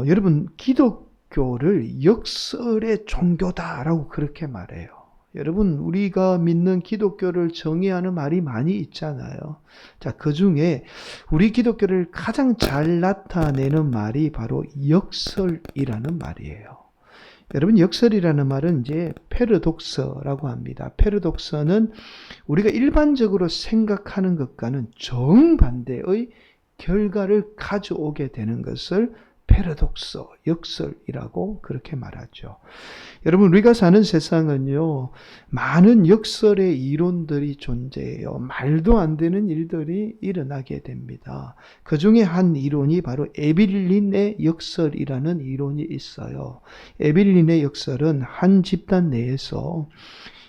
여러분, 기독교를 역설의 종교다라고 그렇게 말해요. 여러분, 우리가 믿는 기독교를 정의하는 말이 많이 있잖아요. 자, 그 중에 우리 기독교를 가장 잘 나타내는 말이 바로 역설이라는 말이에요. 여러분, 역설이라는 말은 이제 패러독서라고 합니다. 패러독서는 우리가 일반적으로 생각하는 것과는 정반대의 결과를 가져오게 되는 것을 패러독서, 역설이라고 그렇게 말하죠. 여러분, 우리가 사는 세상은요, 많은 역설의 이론들이 존재해요. 말도 안 되는 일들이 일어나게 됩니다. 그 중에 한 이론이 바로 에빌린의 역설이라는 이론이 있어요. 에빌린의 역설은 한 집단 내에서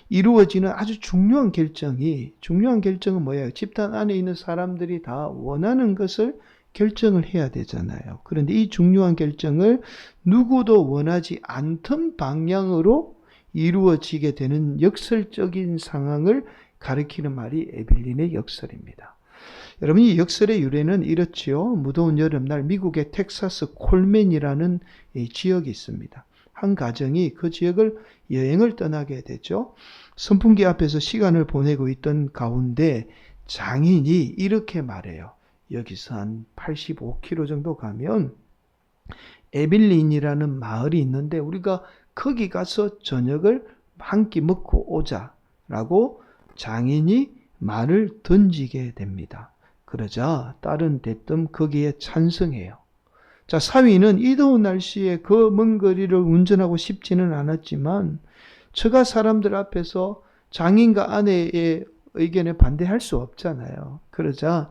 이루어지는 아주 중요한 결정은 뭐예요? 집단 안에 있는 사람들이 다 원하는 것을 결정을 해야 되잖아요. 그런데 이 중요한 결정을 누구도 원하지 않던 방향으로 이루어지게 되는 역설적인 상황을 가리키는 말이 에빌린의 역설입니다. 여러분, 이 역설의 유래는 이렇지요. 무더운 여름날 미국의 텍사스 콜맨이라는 지역이 있습니다. 한 가정이 그 지역을 여행을 떠나게 되죠. 선풍기 앞에서 시간을 보내고 있던 가운데 장인이 이렇게 말해요. 여기서 한 85km 정도 가면 에빌린이라는 마을이 있는데 우리가 거기 가서 저녁을 한 끼 먹고 오자라고 장인이 말을 던지게 됩니다. 그러자 딸은 대뜸 거기에 찬성해요. 자, 사위는 이 더운 날씨에 그 먼 거리를 운전하고 싶지는 않았지만 처가 사람들 앞에서 장인과 아내의 의견에 반대할 수 없잖아요. 그러자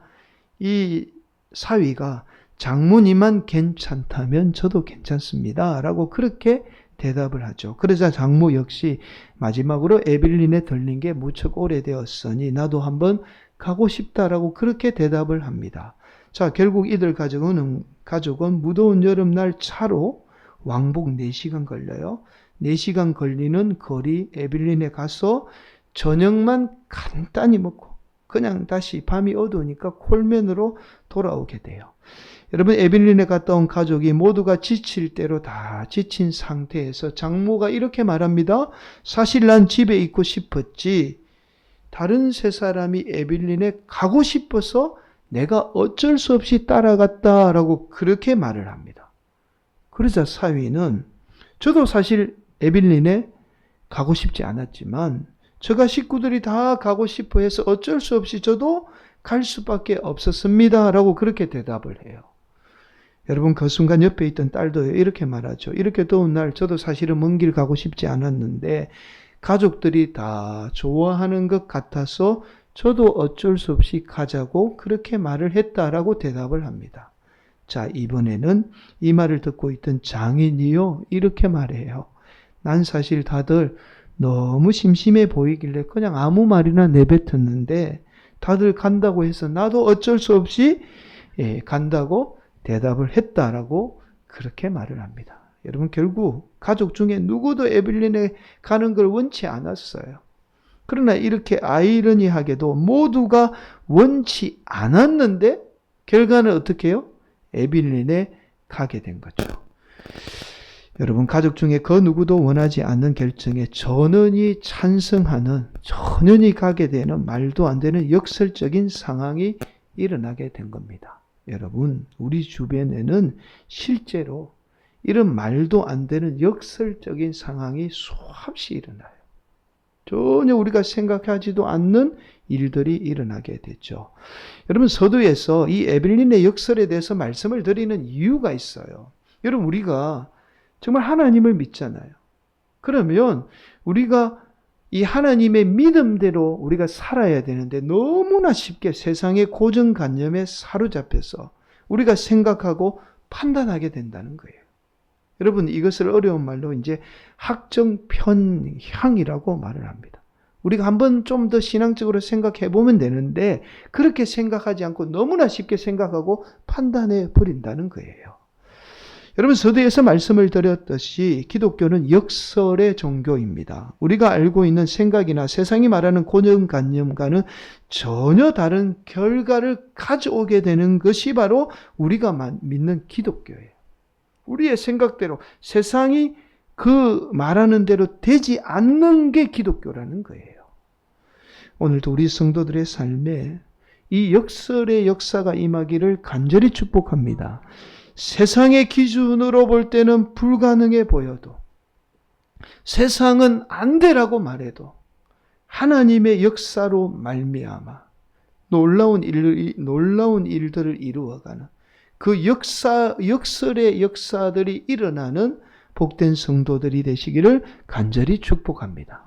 이 사위가 장모님만 괜찮다면 저도 괜찮습니다 라고 그렇게 대답을 하죠. 그러자 장모 역시 마지막으로 에빌린에 들린 게 무척 오래되었으니 나도 한번 가고 싶다라고 그렇게 대답을 합니다. 자, 결국 이들 가족은 무더운 여름날 차로 왕복 4시간 걸려요. 4시간 걸리는 거리 에빌린에 가서 저녁만 간단히 먹고 그냥 다시 밤이 어두우니까 콜맨으로 돌아오게 돼요. 여러분, 에빌린에 갔다 온 가족이 모두가 지칠 대로 다 지친 상태에서 장모가 이렇게 말합니다. 사실 난 집에 있고 싶었지. 다른 세 사람이 에빌린에 가고 싶어서 내가 어쩔 수 없이 따라갔다라고 그렇게 말을 합니다. 그러자 사위는 저도 사실 에빌린에 가고 싶지 않았지만 저가 식구들이 다 가고 싶어 해서 어쩔 수 없이 저도 갈 수밖에 없었습니다 라고 그렇게 대답을 해요. 여러분, 그 순간 옆에 있던 딸도 이렇게 말하죠. 이렇게 더운 날 저도 사실은 먼 길 가고 싶지 않았는데 가족들이 다 좋아하는 것 같아서 저도 어쩔 수 없이 가자고 그렇게 말을 했다라고 대답을 합니다. 자, 이번에는 이 말을 듣고 있던 장인이요 이렇게 말해요. 난 사실 다들 너무 심심해 보이길래 그냥 아무 말이나 내뱉었는데 다들 간다고 해서 나도 어쩔 수 없이 간다고 대답을 했다라고 그렇게 말을 합니다. 여러분, 결국 가족 중에 누구도 에빌린에 가는 걸 원치 않았어요. 그러나 이렇게 아이러니하게도 모두가 원치 않았는데 결과는 어떻게 해요? 에빌린에 가게 된 거죠. 여러분, 가족 중에 그 누구도 원하지 않는 결정에 전원이 찬성하는, 전원이 가게 되는 말도 안 되는 역설적인 상황이 일어나게 된 겁니다. 여러분, 우리 주변에는 실제로 이런 말도 안 되는 역설적인 상황이 수없이 일어나요. 전혀 우리가 생각하지도 않는 일들이 일어나게 되죠. 여러분, 서두에서 이 에빌린의 역설에 대해서 말씀을 드리는 이유가 있어요. 여러분, 우리가 정말 하나님을 믿잖아요. 그러면 우리가 이 하나님의 믿음대로 우리가 살아야 되는데 너무나 쉽게 세상의 고정관념에 사로잡혀서 우리가 생각하고 판단하게 된다는 거예요. 여러분, 이것을 어려운 말로 이제 학정편향이라고 말을 합니다. 우리가 한번 좀 더 신앙적으로 생각해 보면 되는데 그렇게 생각하지 않고 너무나 쉽게 생각하고 판단해 버린다는 거예요. 여러분, 서두에서 말씀을 드렸듯이 기독교는 역설의 종교입니다. 우리가 알고 있는 생각이나 세상이 말하는 고정관념과는 전혀 다른 결과를 가져오게 되는 것이 바로 우리가 믿는 기독교예요. 우리의 생각대로 세상이 그 말하는 대로 되지 않는 게 기독교라는 거예요. 오늘도 우리 성도들의 삶에 이 역설의 역사가 임하기를 간절히 축복합니다. 세상의 기준으로 볼 때는 불가능해 보여도, 세상은 안 되라고 말해도 하나님의 역사로 말미암아 놀라운 일들을 이루어가는 그 역설의 역사들이 일어나는 복된 성도들이 되시기를 간절히 축복합니다.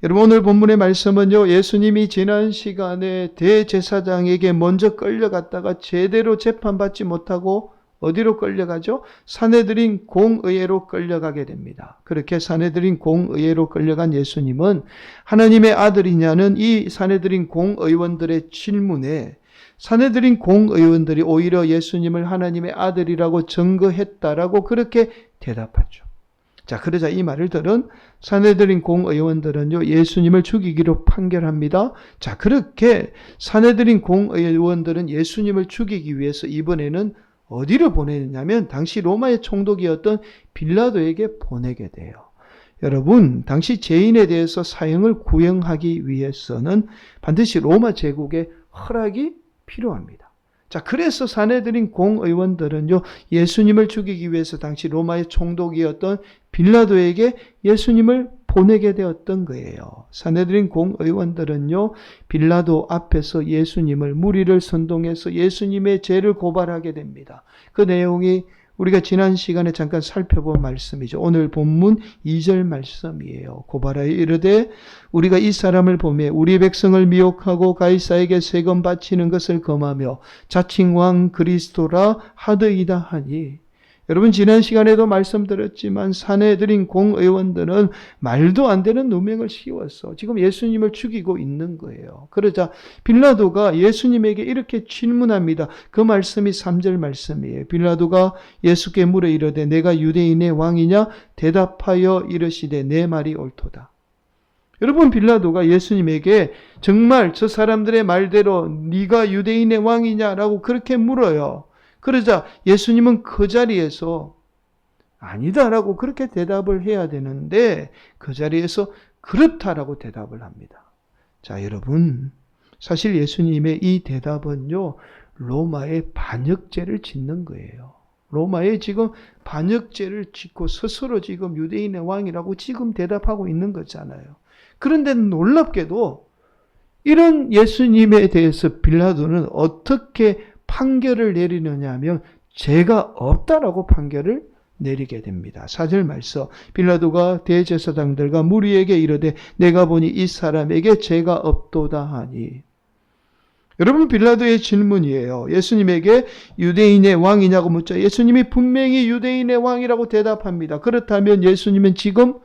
여러분, 오늘 본문의 말씀은요, 예수님이 지난 시간에 대제사장에게 먼저 끌려갔다가 제대로 재판받지 못하고 어디로 끌려가죠? 산헤드린 공의회로 끌려가게 됩니다. 그렇게 산헤드린 공의회로 끌려간 예수님은 하나님의 아들이냐는 이 산헤드린 공의원들의 질문에 산헤드린 공의원들이 오히려 예수님을 하나님의 아들이라고 증거했다라고 그렇게 대답하죠. 자, 그러자 이 말을 들은 산헤드린 공의원들은요, 예수님을 죽이기로 판결합니다. 자, 그렇게 산헤드린 공의원들은 예수님을 죽이기 위해서 이번에는 어디로 보내느냐면 당시 로마의 총독이었던 빌라도에게 보내게 돼요. 여러분, 당시 죄인에 대해서 사형을 구형하기 위해서는 반드시 로마 제국의 허락이 필요합니다. 자, 그래서 산헤드린 공의원들은요, 예수님을 죽이기 위해서 당시 로마의 총독이었던 빌라도에게 예수님을 보내게 되었던 거예요. 산헤드린 공의원들은요, 빌라도 앞에서 예수님을 무리를 선동해서 예수님의 죄를 고발하게 됩니다. 그 내용이 우리가 지난 시간에 잠깐 살펴본 말씀이죠. 오늘 본문 2절 말씀이에요. 고발하여 이르되 우리가 이 사람을 보매 우리 백성을 미혹하고 가이사에게 세금 바치는 것을 금하며 자칭 왕 그리스도라 하더이다 하니, 여러분, 지난 시간에도 말씀드렸지만 산헤드린 공의원들은 말도 안 되는 누명을 씌워서 지금 예수님을 죽이고 있는 거예요. 그러자 빌라도가 예수님에게 이렇게 질문합니다. 그 말씀이 3절 말씀이에요. 빌라도가 예수께 물어 이르되 내가 유대인의 왕이냐? 대답하여 이르시되 내 말이 옳도다. 여러분, 빌라도가 예수님에게 정말 저 사람들의 말대로 네가 유대인의 왕이냐라고 그렇게 물어요. 그러자 예수님은 그 자리에서 아니다라고 그렇게 대답을 해야 되는데 그 자리에서 그렇다라고 대답을 합니다. 자, 여러분, 사실 예수님의 이 대답은요, 로마의 반역죄를 짓는 거예요. 로마에 지금 반역죄를 짓고 스스로 지금 유대인의 왕이라고 지금 대답하고 있는 거잖아요. 그런데 놀랍게도 이런 예수님에 대해서 빌라도는 어떻게 판결을 내리느냐 하면 죄가 없다라고 판결을 내리게 됩니다. 4절 말씀, 빌라도가 대제사장들과 무리에게 이르되 내가 보니 이 사람에게 죄가 없도다 하니. 여러분, 빌라도의 질문이에요. 예수님에게 유대인의 왕이냐고 묻자 예수님이 분명히 유대인의 왕이라고 대답합니다. 그렇다면 예수님은 지금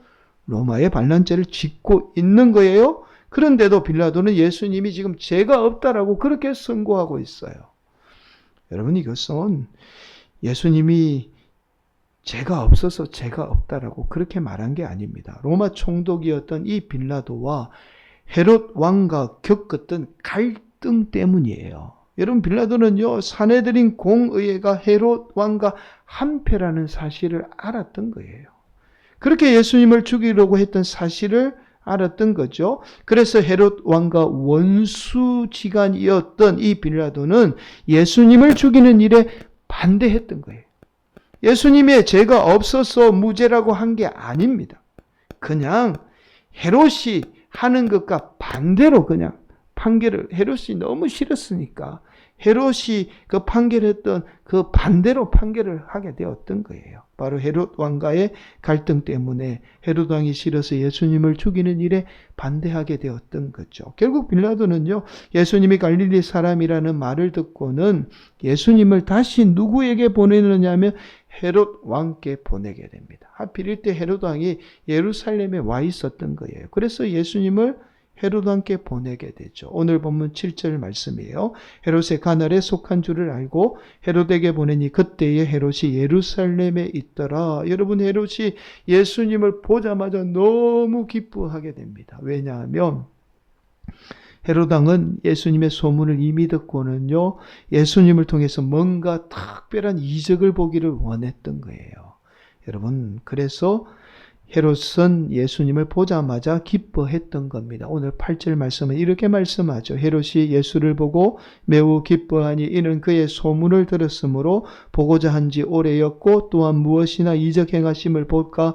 로마의 반란죄를 짓고 있는 거예요. 그런데도 빌라도는 예수님이 지금 죄가 없다라고 그렇게 선고하고 있어요. 여러분, 이것은 예수님이 죄가 없어서 죄가 없다라고 그렇게 말한 게 아닙니다. 로마 총독이었던 이 빌라도와 헤롯 왕과 겪었던 갈등 때문이에요. 여러분, 빌라도는요, 산헤드린 공의회가 헤롯 왕과 한패라는 사실을 알았던 거예요. 그렇게 예수님을 죽이려고 했던 사실을 알았던 거죠. 그래서 헤롯 왕과 원수지간이었던 이 빌라도는 예수님을 죽이는 일에 반대했던 거예요. 예수님의 죄가 없어서 무죄라고 한 게 아닙니다. 그냥 헤롯이 하는 것과 반대로 그냥 판결을, 헤롯이 너무 싫었으니까 헤롯이 그 판결했던 그 반대로 판결을 하게 되었던 거예요. 바로 헤롯 왕과의 갈등 때문에 헤롯 왕이 싫어서 예수님을 죽이는 일에 반대하게 되었던 거죠. 결국 빌라도는요, 예수님이 갈릴리 사람이라는 말을 듣고는 예수님을 다시 누구에게 보내느냐 하면 헤롯 왕께 보내게 됩니다. 하필 이때 헤롯 왕이 예루살렘에 와 있었던 거예요. 그래서 예수님을 헤롯 왕께 보내게 되죠. 오늘 본문 7절 말씀이에요. 헤롯의 가날에 속한 줄을 알고 헤롯에게 보내니 그때에 헤롯이 예루살렘에 있더라. 여러분, 헤롯이 예수님을 보자마자 너무 기뻐하게 됩니다. 왜냐하면 헤롯 왕은 예수님의 소문을 이미 듣고는요, 예수님을 통해서 뭔가 특별한 이적을 보기를 원했던 거예요. 여러분, 그래서 헤롯은 예수님을 보자마자 기뻐했던 겁니다. 오늘 8절 말씀은 이렇게 말씀하죠. 헤롯이 예수를 보고 매우 기뻐하니 이는 그의 소문을 들었으므로 보고자 한지 오래였고 또한 무엇이나 이적 행하심을 볼까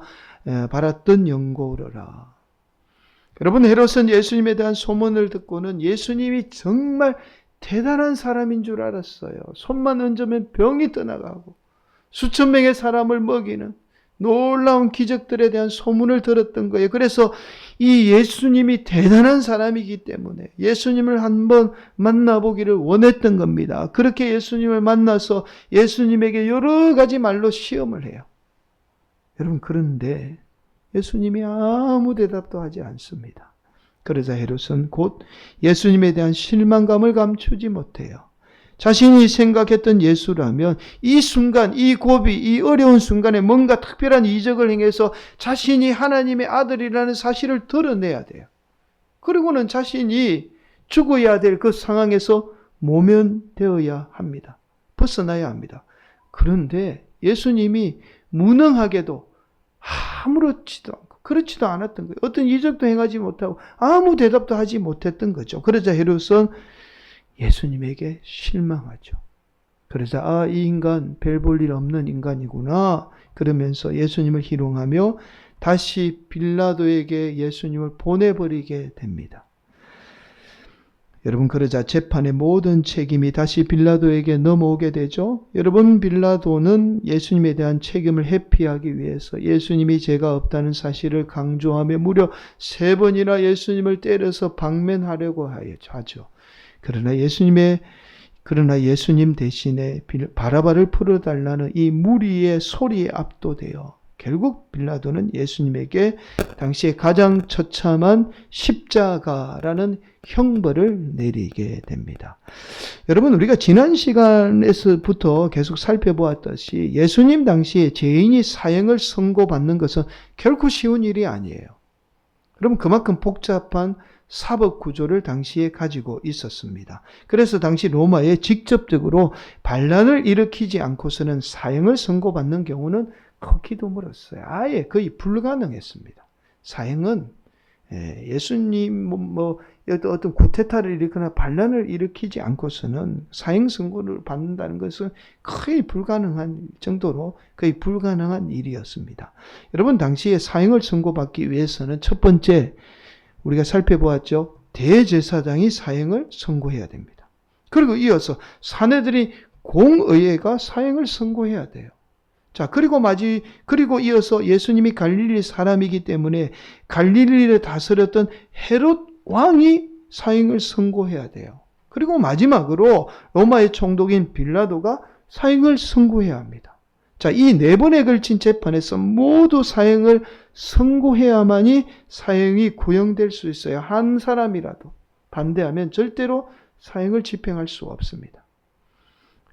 바랐던 영고로라. 여러분, 헤롯은 예수님에 대한 소문을 듣고는 예수님이 정말 대단한 사람인 줄 알았어요. 손만 얹으면 병이 떠나가고 수천 명의 사람을 먹이는 놀라운 기적들에 대한 소문을 들었던 거예요. 그래서 이 예수님이 대단한 사람이기 때문에 예수님을 한번 만나보기를 원했던 겁니다. 그렇게 예수님을 만나서 예수님에게 여러 가지 말로 시험을 해요. 여러분, 그런데 예수님이 아무 대답도 하지 않습니다. 그러자 헤롯은 곧 예수님에 대한 실망감을 감추지 못해요. 자신이 생각했던 예수라면 이 순간, 이 고비, 이 어려운 순간에 뭔가 특별한 이적을 행해서 자신이 하나님의 아들이라는 사실을 드러내야 돼요. 그리고는 자신이 죽어야 될 그 상황에서 모면되어야 합니다. 벗어나야 합니다. 그런데 예수님이 무능하게도 아무렇지도 않고 그렇지도 않았던 거예요. 어떤 이적도 행하지 못하고 아무 대답도 하지 못했던 거죠. 그러자 헤롯은 예수님에게 실망하죠. 그러자 이 인간 별 볼 일 없는 인간이구나 그러면서 예수님을 희롱하며 다시 빌라도에게 예수님을 보내버리게 됩니다. 여러분, 그러자 재판의 모든 책임이 다시 빌라도에게 넘어오게 되죠. 여러분, 빌라도는 예수님에 대한 책임을 회피하기 위해서 예수님이 죄가 없다는 사실을 강조하며 무려 3번이나 예수님을 때려서 방면하려고 하죠. 그러나 예수님 대신에 바라바를 풀어달라는 이 무리의 소리에 압도되어 결국 빌라도는 예수님에게 당시에 가장 처참한 십자가라는 형벌을 내리게 됩니다. 여러분, 우리가 지난 시간에서부터 계속 살펴보았듯이 예수님 당시에 죄인이 사형을 선고받는 것은 결코 쉬운 일이 아니에요. 그럼 그만큼 복잡한 사법 구조를 당시에 가지고 있었습니다. 그래서 당시 로마에 직접적으로 반란을 일으키지 않고서는 사형을 선고받는 경우는 극히 드물었어요. 아예 거의 불가능했습니다. 사형은 예수님 어떤 쿠데타를 일으키거나 반란을 일으키지 않고서는 사형 선고를 받는다는 것은 거의 불가능한 정도로 거의 불가능한 일이었습니다. 여러분, 당시에 사형을 선고받기 위해서는 첫 번째 우리가 살펴보았죠. 대제사장이 사형을 선고해야 됩니다. 그리고 이어서 사내들이 공의회가 사형을 선고해야 돼요. 자, 그리고 이어서 예수님이 갈릴리 사람이기 때문에 갈릴리를 다스렸던 헤롯 왕이 사형을 선고해야 돼요. 그리고 마지막으로 로마의 총독인 빌라도가 사형을 선고해야 합니다. 자, 이 4번에 걸친 재판에서 모두 사형을 선고해야만이 사형이 구형될 수 있어요. 한 사람이라도 반대하면 절대로 사형을 집행할 수 없습니다.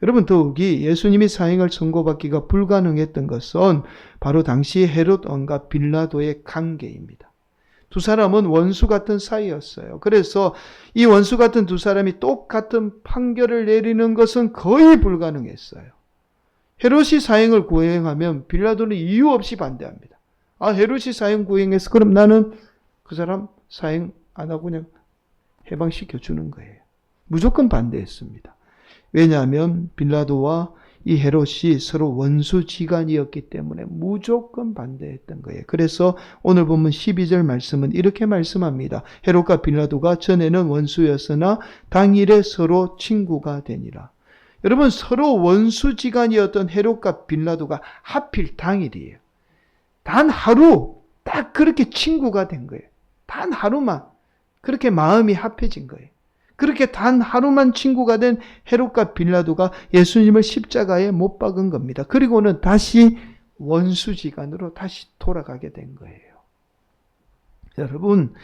여러분, 더욱이 예수님이 사형을 선고받기가 불가능했던 것은 바로 당시 헤롯 왕과 빌라도의 관계입니다. 두 사람은 원수 같은 사이였어요. 그래서 이 원수 같은 두 사람이 똑같은 판결을 내리는 것은 거의 불가능했어요. 헤롯이 사형을 구형하면 빌라도는 이유 없이 반대합니다. 헤롯이 사형 구형해서 그럼 나는 그 사람 사형 안 하고 그냥 해방시켜 주는 거예요. 무조건 반대했습니다. 왜냐하면 빌라도와 이 헤롯이 서로 원수지간이었기 때문에 무조건 반대했던 거예요. 그래서 오늘 보면 12절 말씀은 이렇게 말씀합니다. 헤롯과 빌라도가 전에는 원수였으나 당일에 서로 친구가 되니라. 여러분, 서로 원수지간이었던 헤롯과 빌라도가 하필 당일이에요. 단 하루 딱 그렇게 친구가 된 거예요. 단 하루만 그렇게 마음이 합해진 거예요. 그렇게 단 하루만 친구가 된 헤롯과 빌라도가 예수님을 십자가에 못 박은 겁니다. 그리고는 다시 원수지간으로 다시 돌아가게 된 거예요. 여러분,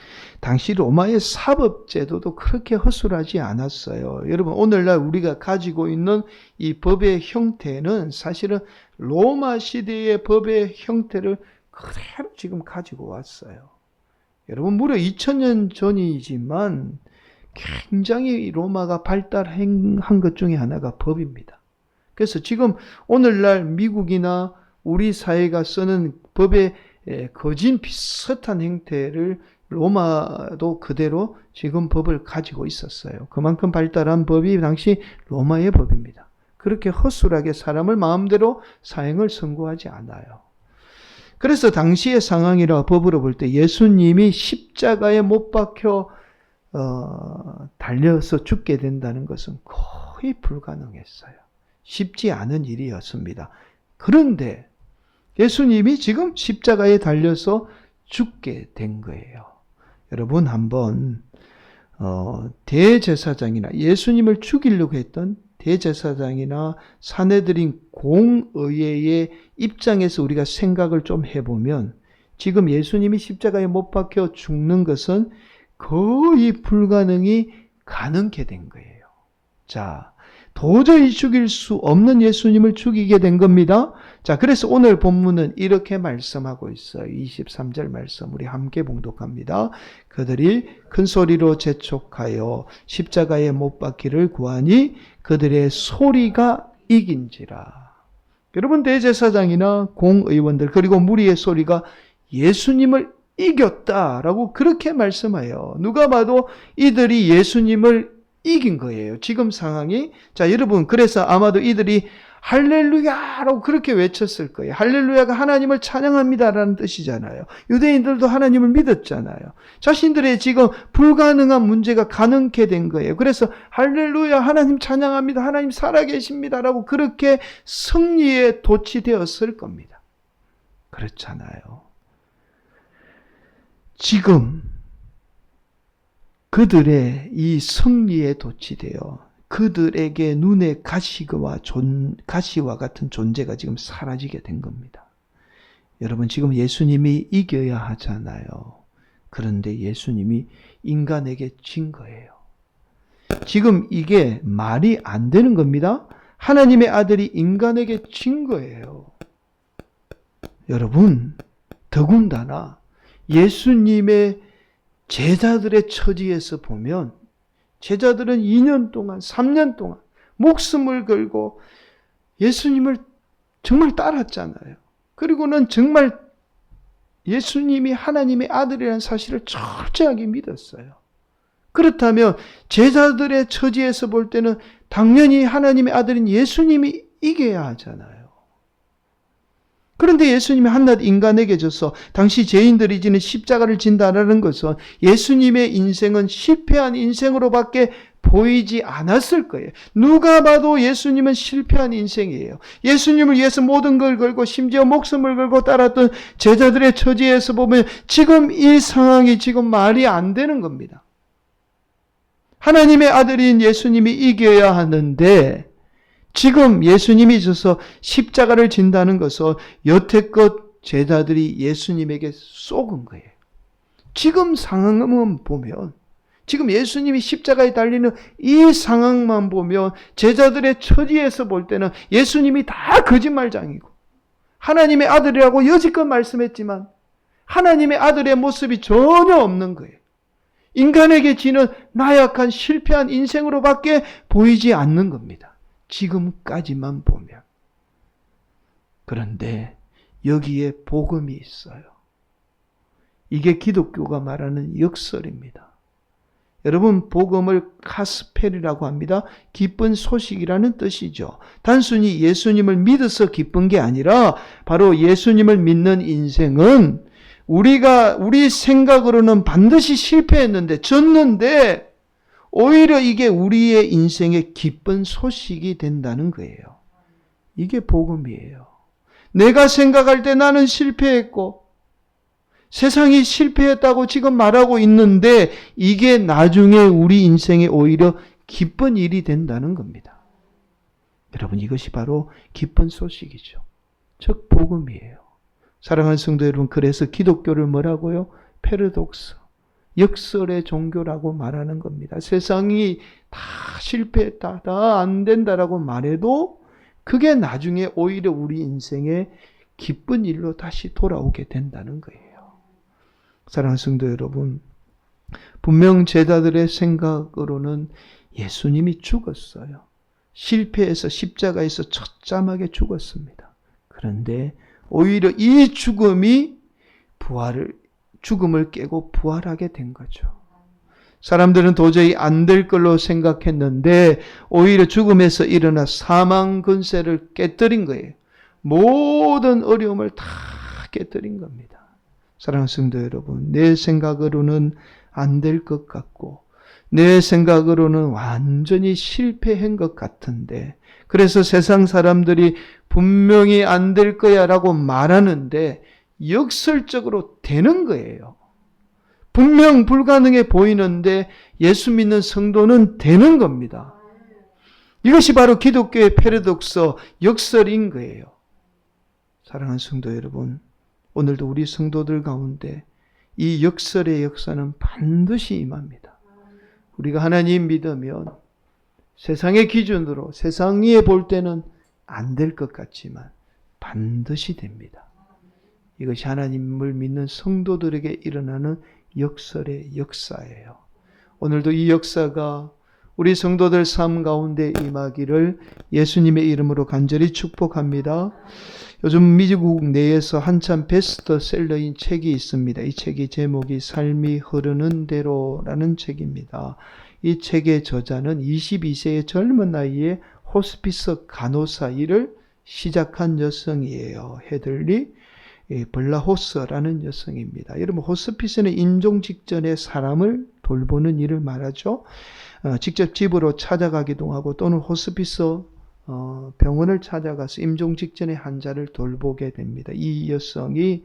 당시 로마의 사법제도도 그렇게 허술하지 않았어요. 여러분, 오늘날 우리가 가지고 있는 이 법의 형태는 사실은 로마 시대의 법의 형태를 그대로 지금 가지고 왔어요. 여러분, 무려 2000년 전이지만 굉장히 로마가 발달한 것 중에 하나가 법입니다. 그래서 지금 오늘날 미국이나 우리 사회가 쓰는 법의 거진 비슷한 형태를 로마도 그대로 지금 법을 가지고 있었어요. 그만큼 발달한 법이 당시 로마의 법입니다. 그렇게 허술하게 사람을 마음대로 사형을 선고하지 않아요. 그래서 당시의 상황이라 법으로 볼 때 예수님이 십자가에 못 박혀 달려서 죽게 된다는 것은 거의 불가능했어요. 쉽지 않은 일이었습니다. 그런데 예수님이 지금 십자가에 달려서 죽게 된 거예요. 여러분 한번 대제사장이나 예수님을 죽이려고 했던 대제사장이나 사내들인 공의회의 입장에서 우리가 생각을 좀 해보면 지금 예수님이 십자가에 못 박혀 죽는 것은 거의 불가능이 가능케 된 거예요. 자, 도저히 죽일 수 없는 예수님을 죽이게 된 겁니다. 자, 그래서 오늘 본문은 이렇게 말씀하고 있어요. 23절 말씀 우리 함께 봉독합니다. 그들이 큰 소리로 재촉하여 십자가에 못 박기를 구하니 그들의 소리가 이긴지라. 여러분 대제사장이나 공의원들 그리고 무리의 소리가 예수님을 이겼다라고 그렇게 말씀해요. 누가 봐도 이들이 예수님을 이긴 거예요. 지금 상황이. 자, 여러분 그래서 아마도 이들이 할렐루야라고 그렇게 외쳤을 거예요. 할렐루야가 하나님을 찬양합니다라는 뜻이잖아요. 유대인들도 하나님을 믿었잖아요. 자신들의 지금 불가능한 문제가 가능케 된 거예요. 그래서 할렐루야 하나님 찬양합니다. 하나님 살아계십니다라고 그렇게 승리에 도취되었을 겁니다. 그렇잖아요. 지금 그들의 이 승리에 도취되어 그들에게 눈에 가시와 같은 존재가 지금 사라지게 된 겁니다. 여러분 지금 예수님이 이겨야 하잖아요. 그런데 예수님이 인간에게 진 거예요. 지금 이게 말이 안 되는 겁니다. 하나님의 아들이 인간에게 진 거예요. 여러분 더군다나 예수님의 제자들의 처지에서 보면 제자들은 2년 동안 3년 동안 목숨을 걸고 예수님을 정말 따랐잖아요. 그리고는 정말 예수님이 하나님의 아들이라는 사실을 철저하게 믿었어요. 그렇다면 제자들의 처지에서 볼 때는 당연히 하나님의 아들인 예수님이 이겨야 하잖아요. 그런데 예수님이 한낱 인간에게 져서 당시 죄인들이 지는 십자가를 진다는 것은 예수님의 인생은 실패한 인생으로밖에 보이지 않았을 거예요. 누가 봐도 예수님은 실패한 인생이에요. 예수님을 위해서 모든 걸 걸고 심지어 목숨을 걸고 따랐던 제자들의 처지에서 보면 지금 이 상황이 지금 말이 안 되는 겁니다. 하나님의 아들인 예수님이 이겨야 하는데 지금 예수님이 져서 십자가를 진다는 것은 여태껏 제자들이 예수님에게 쏘은 거예요. 지금 상황만 보면 지금 예수님이 십자가에 달리는 이 상황만 보면 제자들의 처지에서 볼 때는 예수님이 다 거짓말장이고 하나님의 아들이라고 여지껏 말씀했지만 하나님의 아들의 모습이 전혀 없는 거예요. 인간에게 지는 나약한 실패한 인생으로밖에 보이지 않는 겁니다. 지금까지만 보면. 그런데 여기에 복음이 있어요. 이게 기독교가 말하는 역설입니다. 여러분 복음을 카스펠이라고 합니다. 기쁜 소식이라는 뜻이죠. 단순히 예수님을 믿어서 기쁜 게 아니라 바로 예수님을 믿는 인생은 우리 생각으로는 반드시 실패했는데 졌는데 오히려 이게 우리의 인생의 기쁜 소식이 된다는 거예요. 이게 복음이에요. 내가 생각할 때 나는 실패했고 세상이 실패했다고 지금 말하고 있는데 이게 나중에 우리 인생에 오히려 기쁜 일이 된다는 겁니다. 여러분 이것이 바로 기쁜 소식이죠. 즉 복음이에요. 사랑하는 성도 여러분 그래서 기독교를 뭐라고요? 패러독스. 역설의 종교라고 말하는 겁니다. 세상이 다 실패했다, 다 안 된다라고 말해도 그게 나중에 오히려 우리 인생에 기쁜 일로 다시 돌아오게 된다는 거예요. 사랑하는 성도 여러분, 분명 제자들의 생각으로는 예수님이 죽었어요. 실패해서 십자가에서 처참하게 죽었습니다. 그런데 오히려 이 죽음을 깨고 부활하게 된 거죠. 사람들은 도저히 안 될 걸로 생각했는데 오히려 죽음에서 일어나 사망 근세를 깨뜨린 거예요. 모든 어려움을 다 깨뜨린 겁니다. 사랑하는 성도 여러분, 내 생각으로는 안 될 것 같고 내 생각으로는 완전히 실패한 것 같은데, 그래서 세상 사람들이 분명히 안 될 거야 라고 말하는데 역설적으로 되는 거예요. 분명 불가능해 보이는데 예수 믿는 성도는 되는 겁니다. 이것이 바로 기독교의 패러독스, 역설인 거예요. 사랑하는 성도 여러분, 오늘도 우리 성도들 가운데 이 역설의 역사는 반드시 임합니다. 우리가 하나님 믿으면 세상의 기준으로, 세상에 볼 때는 안 될 것 같지만 반드시 됩니다. 이것이 하나님을 믿는 성도들에게 일어나는 역설의 역사예요. 오늘도 이 역사가 우리 성도들 삶 가운데 임하기를 예수님의 이름으로 간절히 축복합니다. 요즘 미국 내에서 한참 베스트셀러인 책이 있습니다. 이 책의 제목이 삶이 흐르는 대로라는 책입니다. 이 책의 저자는 22세의 젊은 나이에 호스피스 간호사 일을 시작한 여성이에요. 헤들리 블라호스라는 여성입니다. 여러분, 호스피스는 임종 직전에 사람을 돌보는 일을 말하죠. 직접 집으로 찾아가기도 하고 또는 호스피스 병원을 찾아가서 임종 직전에 환자를 돌보게 됩니다. 이 여성이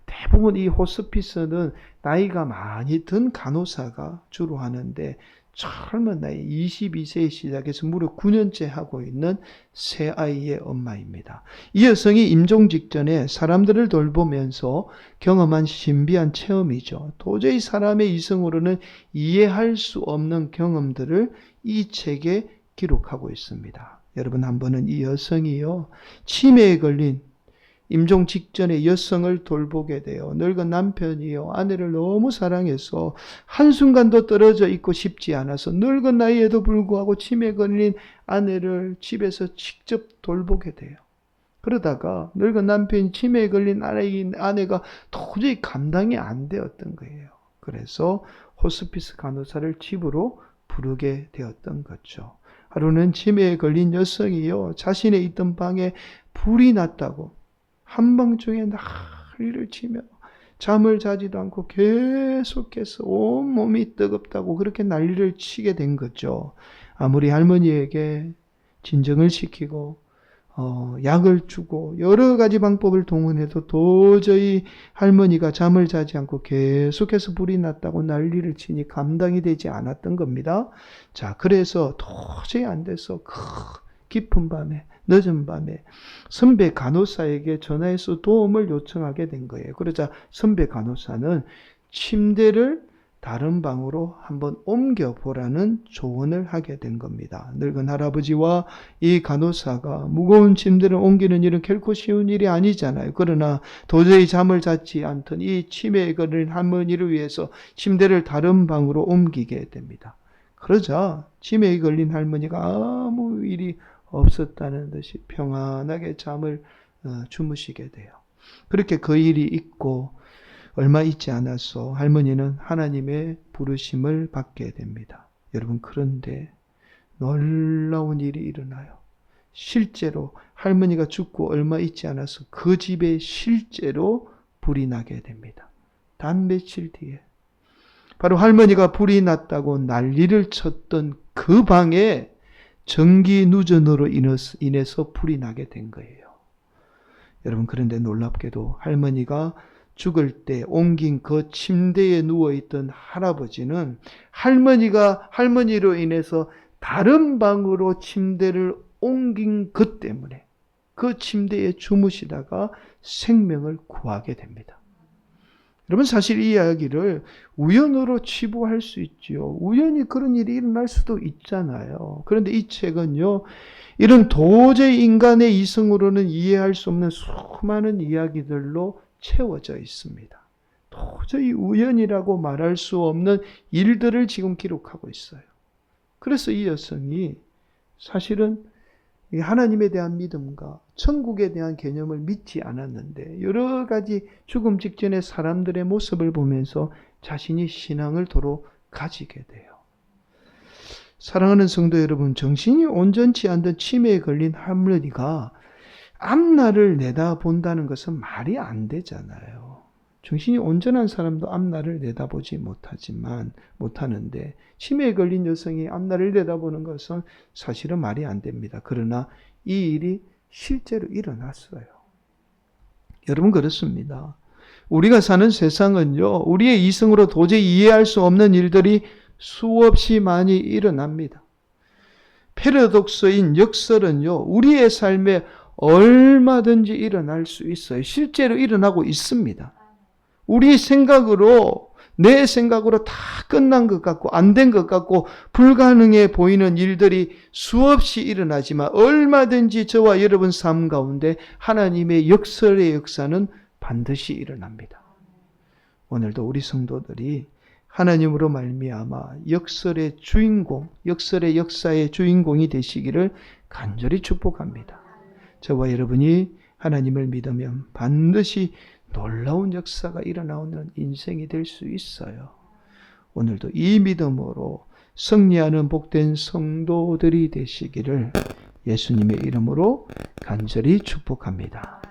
대부분 이 호스피스는 나이가 많이 든 간호사가 주로 하는데 젊은 나이 22세에 시작해서 무려 9년째 하고 있는 새 아이의 엄마입니다. 이 여성이 임종 직전에 사람들을 돌보면서 경험한 신비한 체험이죠. 도저히 사람의 이성으로는 이해할 수 없는 경험들을 이 책에 기록하고 있습니다. 여러분, 한 번은 이 여성이요, 치매에 걸린 임종 직전에 여성을 돌보게 돼요. 늙은 남편이요, 아내를 너무 사랑해서 한순간도 떨어져 있고 싶지 않아서 늙은 나이에도 불구하고 치매에 걸린 아내를 집에서 직접 돌보게 돼요. 그러다가 늙은 남편이 치매에 걸린 아내가 도저히 감당이 안 되었던 거예요. 그래서 호스피스 간호사를 집으로 부르게 되었던 거죠. 하루는 치매에 걸린 여성이요, 자신의 있던 방에 불이 났다고 한밤중에 난리를 치며 잠을 자지도 않고 계속해서 온몸이 뜨겁다고 그렇게 난리를 치게 된 거죠. 아무리 할머니에게 진정을 시키고 약을 주고 여러 가지 방법을 동원해도 도저히 할머니가 잠을 자지 않고 계속해서 불이 났다고 난리를 치니 감당이 되지 않았던 겁니다. 자, 그래서 도저히 안 돼서 깊은 밤에, 늦은 밤에 선배 간호사에게 전화해서 도움을 요청하게 된 거예요. 그러자 선배 간호사는 침대를 다른 방으로 한번 옮겨보라는 조언을 하게 된 겁니다. 늙은 할아버지와 이 간호사가 무거운 침대를 옮기는 일은 결코 쉬운 일이 아니잖아요. 그러나 도저히 잠을 자지 않던 이 치매에 걸린 할머니를 위해서 침대를 다른 방으로 옮기게 됩니다. 그러자 치매에 걸린 할머니가 아무 일이 없었다는 듯이 평안하게 잠을 주무시게 돼요. 그렇게 그 일이 있고 얼마 있지 않아서 할머니는 하나님의 부르심을 받게 됩니다. 여러분, 그런데 놀라운 일이 일어나요. 실제로 할머니가 죽고 얼마 있지 않아서 그 집에 실제로 불이 나게 됩니다. 단 며칠 뒤에 바로 할머니가 불이 났다고 난리를 쳤던 그 방에 전기 누전으로 인해서 불이 나게 된 거예요. 여러분, 그런데 놀랍게도 할머니가 죽을 때 옮긴 그 침대에 누워있던 할아버지는 할머니로 인해서 다른 방으로 침대를 옮긴 것 때문에 그 침대에 주무시다가 생명을 구하게 됩니다. 여러분, 사실 이 이야기를 우연으로 치부할 수 있죠. 우연히 그런 일이 일어날 수도 있잖아요. 그런데 이 책은요, 이런 도저히 인간의 이성으로는 이해할 수 없는 수많은 이야기들로 채워져 있습니다. 도저히 우연이라고 말할 수 없는 일들을 지금 기록하고 있어요. 그래서 이 여성이 사실은 하나님에 대한 믿음과 천국에 대한 개념을 믿지 않았는데 여러 가지 죽음 직전의 사람들의 모습을 보면서 자신이 신앙을 도로 가지게 돼요. 사랑하는 성도 여러분, 정신이 온전치 않던 치매에 걸린 할머니가 앞날을 내다본다는 것은 말이 안 되잖아요. 정신이 온전한 사람도 앞날을 내다보지 못하는데 치매에 걸린 여성이 앞날을 내다보는 것은 사실은 말이 안 됩니다. 그러나 이 일이 실제로 일어났어요. 여러분 그렇습니다. 우리가 사는 세상은요, 우리의 이성으로 도저히 이해할 수 없는 일들이 수없이 많이 일어납니다. 패러독스인 역설은요, 우리의 삶에 얼마든지 일어날 수 있어요. 실제로 일어나고 있습니다. 우리 생각으로, 내 생각으로 다 끝난 것 같고 안 된 것 같고 불가능해 보이는 일들이 수없이 일어나지만 얼마든지 저와 여러분 삶 가운데 하나님의 역설의 역사는 반드시 일어납니다. 오늘도 우리 성도들이 하나님으로 말미암아 역설의 주인공, 역설의 역사의 주인공이 되시기를 간절히 축복합니다. 저와 여러분이 하나님을 믿으면 반드시 놀라운 역사가 일어나는 인생이 될 수 있어요. 오늘도 이 믿음으로 승리하는 복된 성도들이 되시기를 예수님의 이름으로 간절히 축복합니다.